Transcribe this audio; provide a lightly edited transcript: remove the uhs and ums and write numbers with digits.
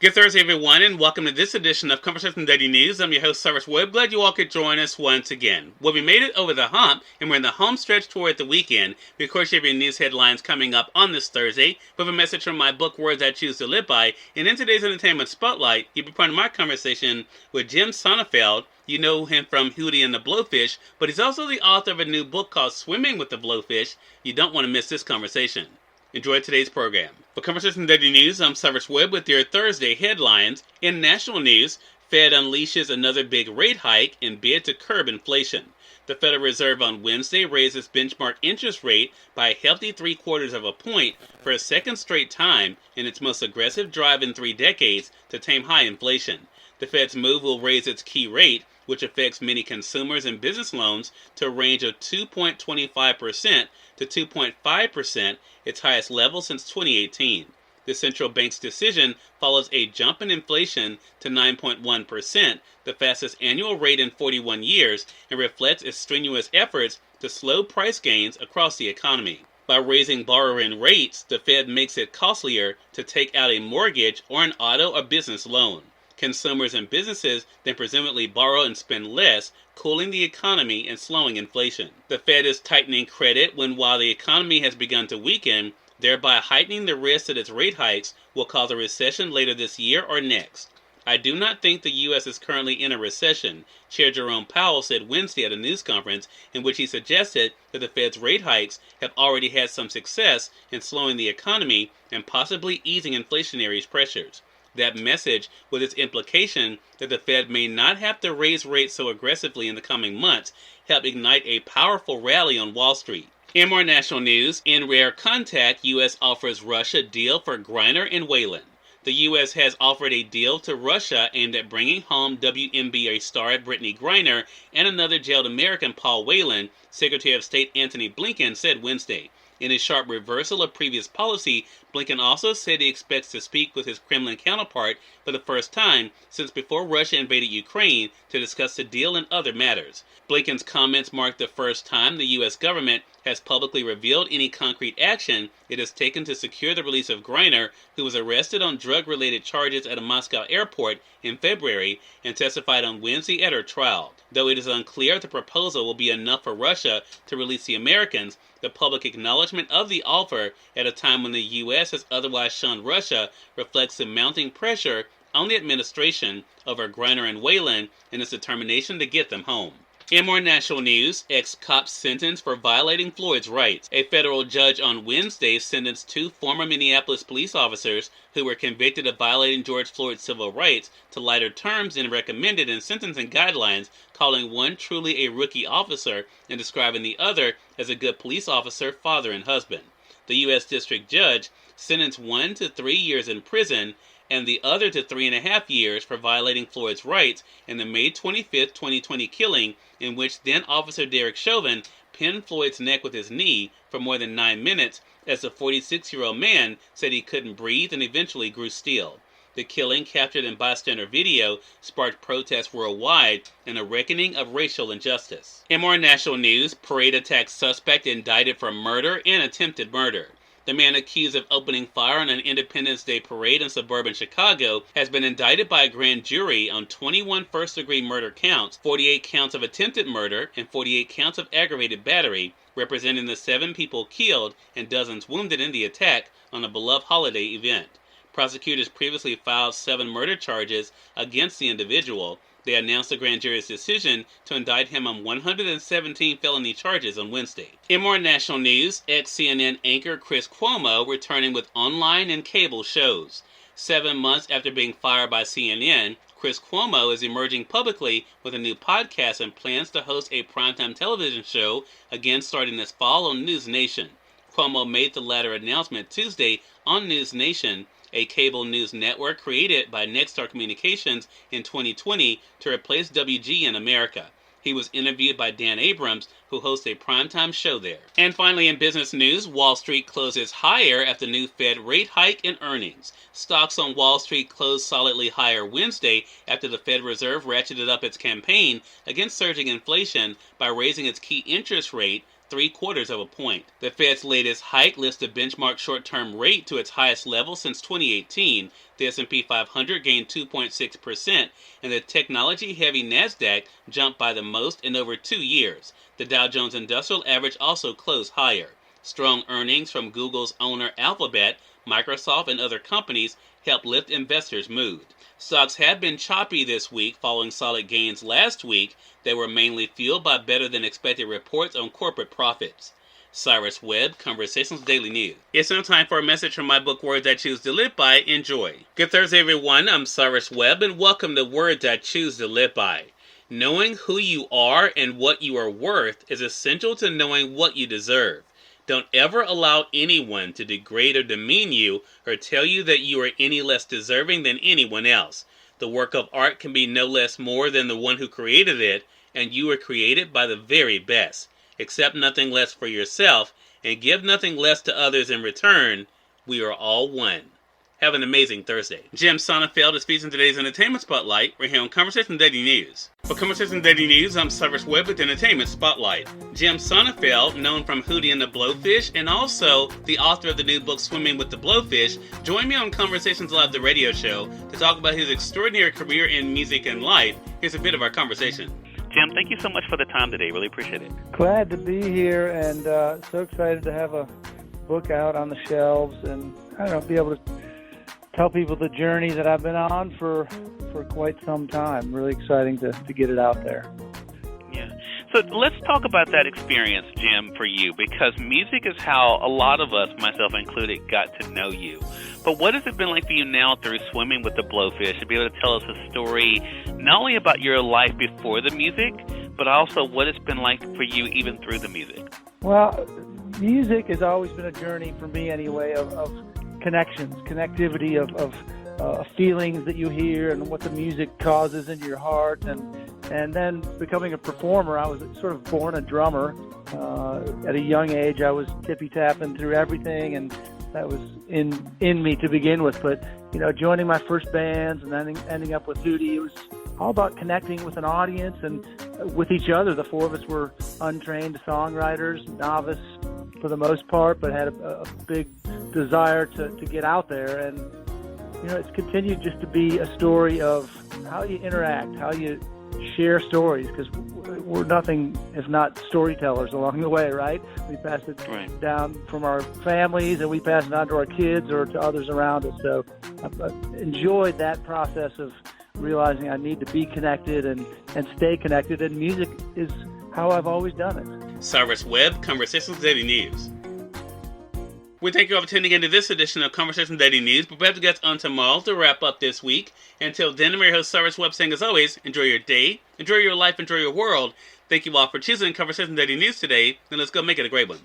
Good Thursday, everyone, and welcome to this edition of Conversation Daily News. I'm your host, Cyrus Webb. Glad you all could join us once again. Well, we made it over the hump, and we're in the home stretch toward the weekend. We, of course, have your news headlines coming up on this Thursday with a message from my book, Words I Choose to Live By. And in today's Entertainment Spotlight, you'll be part of my conversation with Jim Sonefeld. You know him from Hootie and the Blowfish, but he's also the author of a new book called Swimming with the Blowfish. You don't want to miss this conversation. Enjoy today's program. For Conversation Daily News, I'm Cyrus Webb with your Thursday headlines. In national news, Fed unleashes another big rate hike in bid to curb inflation. The Federal Reserve on Wednesday raised its benchmark interest rate by a healthy 3/4 of a point for a second straight time in its most aggressive drive in 3 decades to tame high inflation. The Fed's move will raise its key rate, which affects many consumers and business loans, to a range of 2.25% to 2.5%, its highest level since 2018. The central bank's decision follows a jump in inflation to 9.1%, the fastest annual rate in 41 years, and reflects its strenuous efforts to slow price gains across the economy. By raising borrowing rates, the Fed makes it costlier to take out a mortgage or an auto or business loan. Consumers and businesses then presumably borrow and spend less, cooling the economy and slowing inflation. The Fed is tightening credit while the economy has begun to weaken, thereby heightening the risk that its rate hikes will cause a recession later this year or next. I do not think the U.S. is currently in a recession, Chair Jerome Powell said Wednesday at a news conference in which he suggested that the Fed's rate hikes have already had some success in slowing the economy and possibly easing inflationary pressures. That message, with its implication that the Fed may not have to raise rates so aggressively in the coming months, helped ignite a powerful rally on Wall Street. In more national news, in rare contact, U.S. offers Russia deal for Griner and Whalen. The U.S. has offered a deal to Russia aimed at bringing home WNBA star Brittany Griner and another jailed American, Paul Whelan, Secretary of State Antony Blinken said Wednesday. In a sharp reversal of previous policy, Blinken also said he expects to speak with his Kremlin counterpart for the first time since before Russia invaded Ukraine to discuss the deal and other matters. Blinken's comments mark the first time the U.S. government has publicly revealed any concrete action it has taken to secure the release of Griner, who was arrested on drug-related charges at a Moscow airport in February and testified on Wednesday at her trial. Though it is unclear if the proposal will be enough for Russia to release the Americans, the public acknowledgement of the offer at a time when the U.S. has otherwise shunned Russia reflects the mounting pressure on the administration over Griner and Whalen and its determination to get them home. In more national news, ex-cop sentenced for violating Floyd's rights. A federal judge on Wednesday sentenced 2 former Minneapolis police officers who were convicted of violating George Floyd's civil rights to lighter terms than recommended in sentencing guidelines, calling one truly a rookie officer and describing the other as a good police officer, father, and husband. The U.S. District Judge sentenced one to 3 years in prison and the other to 3.5 years for violating Floyd's rights in the May 25, 2020 killing in which then-Officer Derek Chauvin pinned Floyd's neck with his knee for more than 9 minutes as the 46-year-old man said he couldn't breathe and eventually grew still. The killing, captured in bystander video, sparked protests worldwide and a reckoning of racial injustice. In more national news, parade attack suspect indicted for murder and attempted murder. The man accused of opening fire on an Independence Day parade in suburban Chicago has been indicted by a grand jury on 21 first-degree murder counts, 48 counts of attempted murder, and 48 counts of aggravated battery, representing the 7 people killed and dozens wounded in the attack on a beloved holiday event. Prosecutors previously filed 7 murder charges against the individual. They announced the grand jury's decision to indict him on 117 felony charges on Wednesday. In more national news, ex-CNN anchor Chris Cuomo returning with online and cable shows. 7 months after being fired by CNN, Chris Cuomo is emerging publicly with a new podcast and plans to host a primetime television show, again starting this fall on News Nation. Cuomo made the latter announcement Tuesday on News Nation, a cable news network created by Nexstar Communications in 2020 to replace WGN America. He was interviewed by Dan Abrams, who hosts a primetime show there. And finally, in business news, Wall Street closes higher after new Fed rate hike and earnings. Stocks on Wall Street closed solidly higher Wednesday after the Fed Reserve ratcheted up its campaign against surging inflation by raising its key interest rate 0.75 of a point. The Fed's latest hike lifts the benchmark short-term rate to its highest level since 2018. The S&P 500 gained 2.6%, and the technology-heavy NASDAQ jumped by the most in over 2 years. The Dow Jones Industrial Average also closed higher. Strong earnings from Google's owner Alphabet, Microsoft, and other companies helped lift investors' mood. Stocks have been choppy this week following solid gains last week that were mainly fueled by better-than-expected reports on corporate profits. Cyrus Webb, Conversations Daily News. It's now time for a message from my book, Words I Choose to Live By. Enjoy. Good Thursday, everyone. I'm Cyrus Webb, and welcome to Words I Choose to Live By. Knowing who you are and what you are worth is essential to knowing what you deserve. Don't ever allow anyone to degrade or demean you or tell you that you are any less deserving than anyone else. The work of art can be no less more than the one who created it, and you were created by the very best. Accept nothing less for yourself and give nothing less to others in return. We are all one. Have an amazing Thursday. Jim Sonefeld is featuring today's Entertainment Spotlight. We're here on Conversation Daily News. For Conversation Daily News, I'm Cyrus Webb with Entertainment Spotlight. Jim Sonefeld, known from Hootie and the Blowfish, and also the author of the new book Swimming with the Blowfish, joined me on Conversations Live, the radio show, to talk about his extraordinary career in music and life. Here's a bit of our conversation. Jim, thank you so much for the time today. Really appreciate it. Glad to be here, and so excited to have a book out on the shelves and, be able to tell people the journey that I've been on for quite some time. Really exciting to get it out there. Yeah. So let's talk about that experience, Jim, for you, because music is how a lot of us, myself included, got to know you. But what has it been like for you now through Swimming with the Blowfish to be able to tell us a story not only about your life before the music, but also what it's been like for you even through the music? Well, music has always been a journey for me anyway of connections, connectivity of feelings that you hear and what the music causes in your heart. And then becoming a performer, I was sort of born a drummer. At a young age, I was tippy-tapping through everything, and that was in me to begin with. But, joining my first bands and then ending up with Hootie, it was all about connecting with an audience and with each other. The four of us were untrained songwriters, novice for the most part, but had a big desire to get out there. And, it's continued just to be a story of how you interact, how you share stories, because we're nothing if not storytellers along the way, right? We pass it down from our families, and we pass it on to our kids or to others around us. So I've enjoyed that process of realizing I need to be connected and stay connected, and music is how I've always done it. Cyrus Webb, Conversations Daily News. We thank you all for tuning into this edition of Conversation Daily News. Prepare to get on tomorrow to wrap up this week. Until then, I'm your host, Cyrus Webb, saying as always, enjoy your day, enjoy your life, enjoy your world. Thank you all for choosing Conversation Daily News today, and let's go make it a great one.